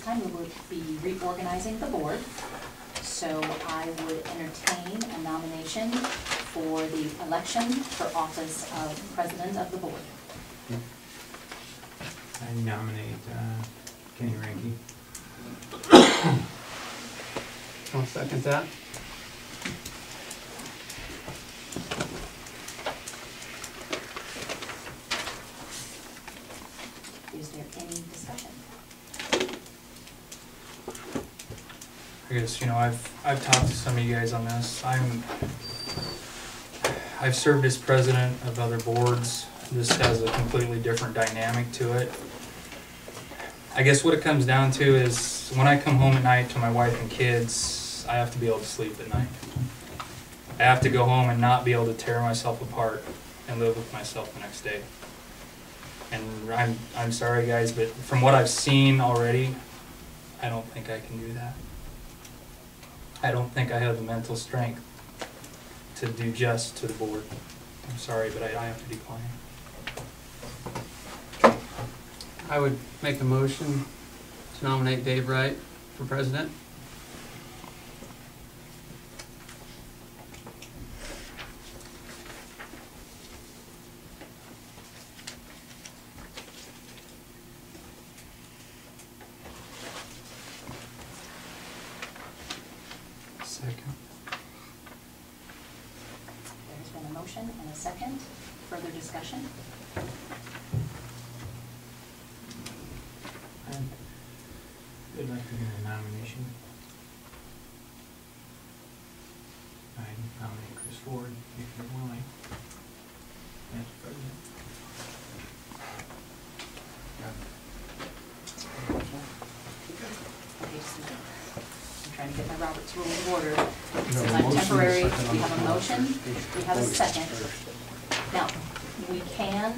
this time we would be reorganizing the board. So I would entertain a nomination for the election for office of president of the board. I nominate Kenny Ranke. I'll second that. Is there any discussion? I guess, I've talked to some of you guys on this. I've served as president of other boards. This has a completely different dynamic to it. I guess what it comes down to is when I come home at night to my wife and kids, I have to be able to sleep at night. I have to go home and not be able to tear myself apart and live with myself the next day. And I'm sorry guys, but from what I've seen already, I don't think I can do that. I don't think I have the mental strength to do just to the board. I'm sorry, but I have to decline. I would make a motion to nominate Dave Wright for president. Second. There's been a motion and a second. Further discussion? I'd like to get a nomination. I nominate Chris Ford, if you're willing, as president. Okay, so I'm trying to get my Robert's Rules of Order. So I'm temporary. We have a motion. We have a second. Now, we can,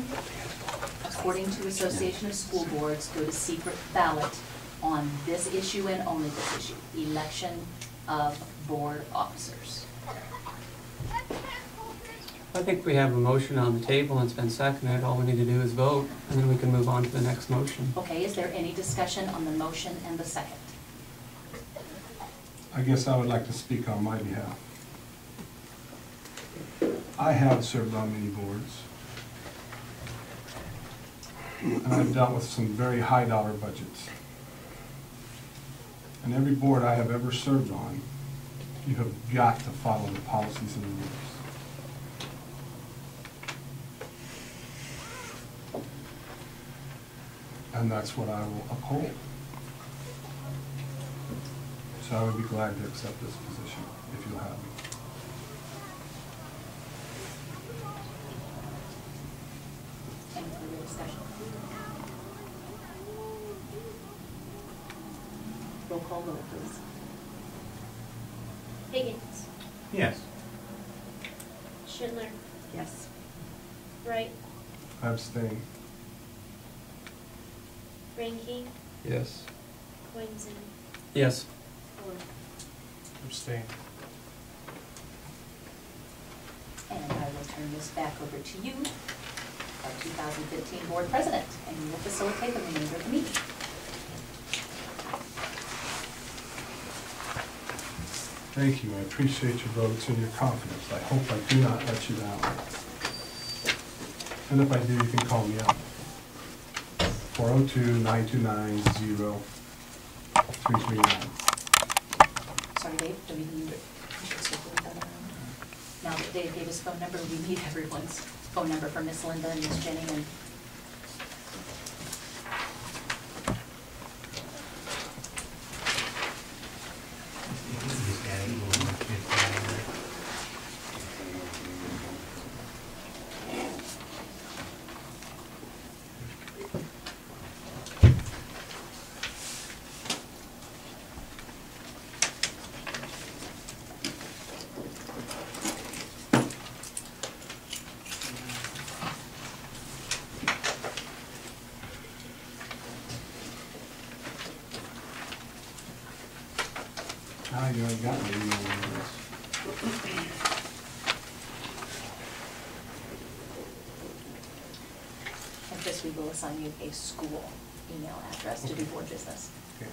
according to Association of School Boards, go to secret ballot on this issue and only this issue, election of board officers. I think we have a motion on the table and it's been seconded. All we need to do is vote, and then we can move on to the next motion. Okay, is there any discussion on the motion and the second? I guess I would like to speak on my behalf. I have served on many boards, and I've dealt with some very high dollar budgets. And every board I have ever served on, you have got to follow the policies and the rules. And that's what I will uphold. So I would be glad to accept this position if you'll have me. Any further discussion? Roll call vote, please. Higgins, Yes. Schindler, Yes. Wright, I abstain. Ranke, Yes. Coinson, Yes. Ford. Abstain. And I will turn this back over to you, our 2015 board president, and you will facilitate the remainder of the meeting. Thank you. I appreciate your votes and your confidence. I hope I do not let you down. And if I do, you can call me up. 402-929-0339. Sorry, Dave, do we need, we should circulate that around. Now that Dave gave his phone number, we need everyone's phone number for Miss Linda and Miss Jenny and Ah, you already got me. Chris, we will assign you a school email address to do board business. Okay.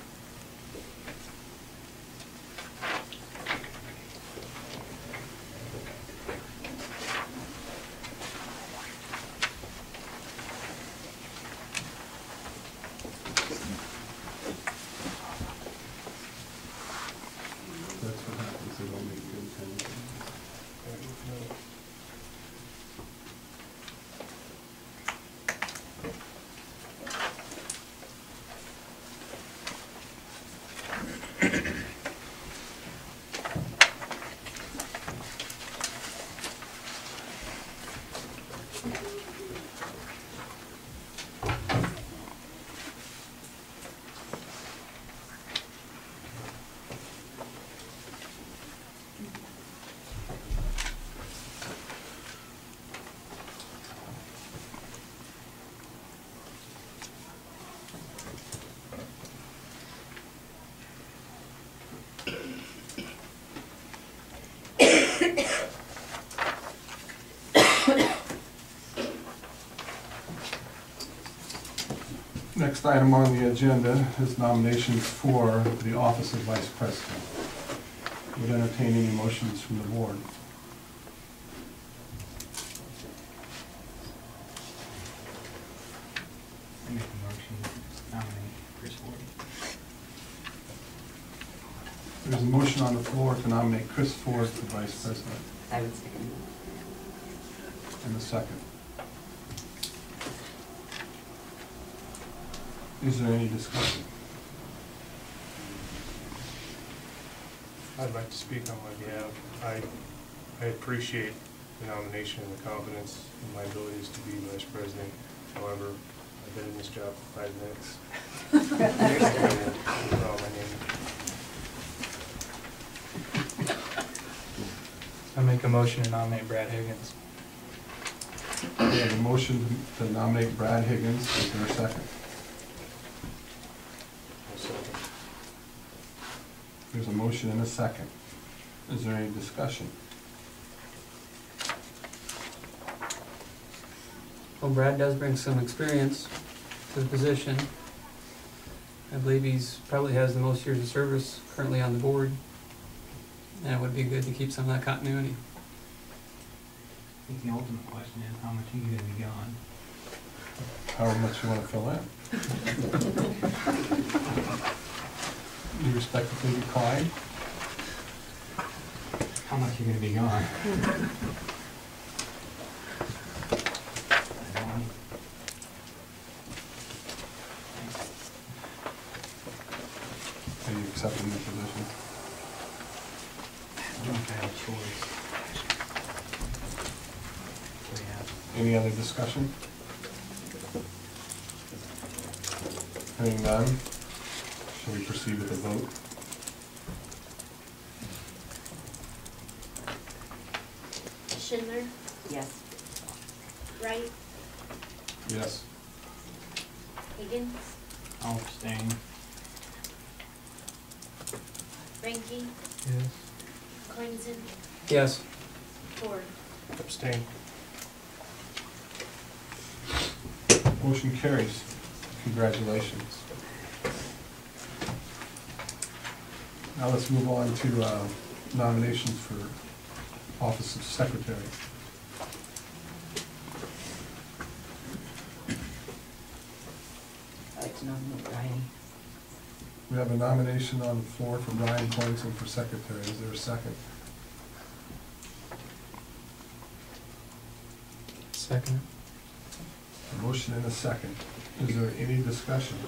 Next item on the agenda is nominations for the office of vice president. Would entertain any motions from the board. I make a motion to nominate Chris Ford. There's a motion on the floor to nominate Chris Ford for vice president. I would second. And a second. Is there any discussion? I'd like to speak on my behalf. I appreciate the nomination and the confidence in my abilities to be vice president. However, I've been in this job for 5 minutes. Call my name. I make a motion to nominate Brad Higgins. We have a motion to nominate Brad Higgins. Is there a second? I'll second. There's a motion and a second. Is there any discussion? Well, Brad does bring some experience to the position. I believe he's probably has the most years of service currently on the board. And it would be good to keep some of that continuity. I think the ultimate question is, how much are you gonna be gone? However much you want to fill in. You respectfully decline. How much are you gonna be gone? I don't know. Are you accepting the position? I don't know if I have a choice. We have. Any other discussion? Hearing none, shall we proceed with the vote? Schindler, Yes. Wright, Yes. Higgins, I'll abstain. Ranky, Yes. Coinston, Yes. Ford. Abstain. Motion carries. Congratulations. Now let's move on to nominations for office of secretary. I'd like to nominate Ryan. We have a nomination on the floor for Ryan Coinston for secretary. Is there a second? Second. A motion and a second. Is there any discussion?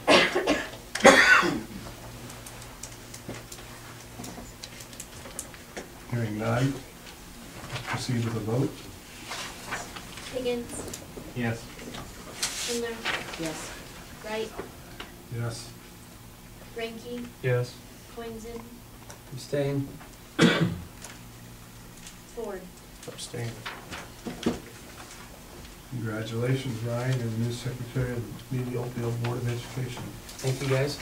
Hearing none, let's proceed with the vote. Higgins, Yes. Schindler, Yes. Wright, Yes. Ranky, Yes. Coinston, Abstain. Ford. Abstain. Congratulations, Ryan, and new secretary of the Neligh-Oakdale Board of Education. Thank you, guys.